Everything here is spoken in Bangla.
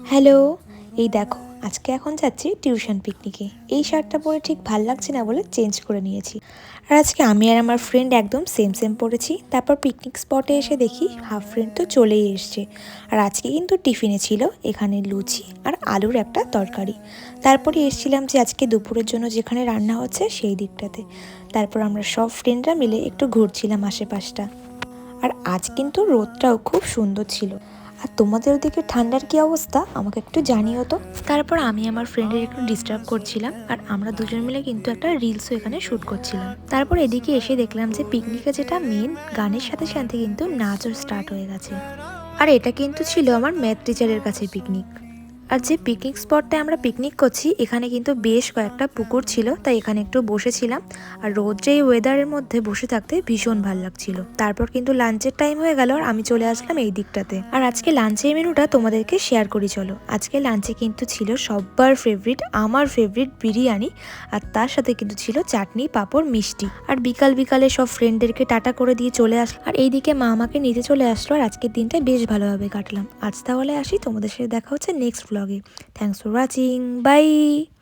হ্যালো, এই দেখো আজকে এখন যাচ্ছি টিউশন পিকনিকে। এই শার্টটা পরে ঠিক ভাল লাগছে না বলে চেঞ্জ করে নিয়েছি। আর আজকে আমি আর আমার ফ্রেন্ড একদম সেম সেম পরেছি। তারপর পিকনিক স্পটে এসে দেখি হাফ ফ্রেন্ড তো চলেই এসছে। আর আজকে কিন্তু টিফিনে ছিল এখানে লুচি আর আলুর একটা তরকারি। তারপরে এসেছিলাম যে আজকে দুপুরের জন্য যেখানে রান্না হচ্ছে সেই দিকটাতে। তারপর আমরা সব ফ্রেন্ডরা মিলে একটু ঘুরছিলাম আশেপাশটা। আর আজ কিন্তু রোদটাও খুব সুন্দর ছিল। আর তোমাদের ওদিকে ঠান্ডার কি অবস্থা আমাকে একটু জানিও তো। তারপর আমি আমার ফ্রেন্ডের একটু ডিস্টার্ব করছিলাম আর আমরা দুজন মিলে কিন্তু একটা রিলসও এখানে শ্যুট করছিলাম। তারপর এদিকে এসে দেখলাম যে পিকনিকে যেটা মেন গানের সাথে সাথে কিন্তু নাচও স্টার্ট হয়ে গেছে। আর এটা কিন্তু ছিল আমার ম্যাথ টিচারের কাছে পিকনিক। আর যে পিকনিক স্পটটায় আমরা পিকনিক করছি এখানে কিন্তু বেশ কয়েকটা পুকুর ছিল, তাই এখানে একটু বসেছিলাম। আর রোদ্রে এই ওয়েদারের মধ্যে বসে থাকতে ভীষণ ভালো লাগছিল। তারপর কিন্তু লাঞ্চের টাইম হয়ে গেল আর আমি চলে আসলাম এই দিকটাতে। আর আজকে লাঞ্চের মেনুটা তোমাদেরকে শেয়ার করি চলো। আজকে লাঞ্চে কিন্তু ছিল সবার ফেভারিট, আমার ফেভারিট বিরিয়ানি। আর তার সাথে কিন্তু ছিল চাটনি, পাঁপড়, মিষ্টি। আর বিকাল বিকালে সব ফ্রেন্ডদেরকে টাটা করে দিয়ে চলে আসলো। আর এইদিকে মা আমাকে নিতে চলে আসলো। আর আজকের দিনটা বেশ ভালোভাবে কাটলাম। আজ তাহলে আসি, তোমাদের সাথে দেখা হচ্ছে নেক্সট ব্লগে। Thanks for watching, by.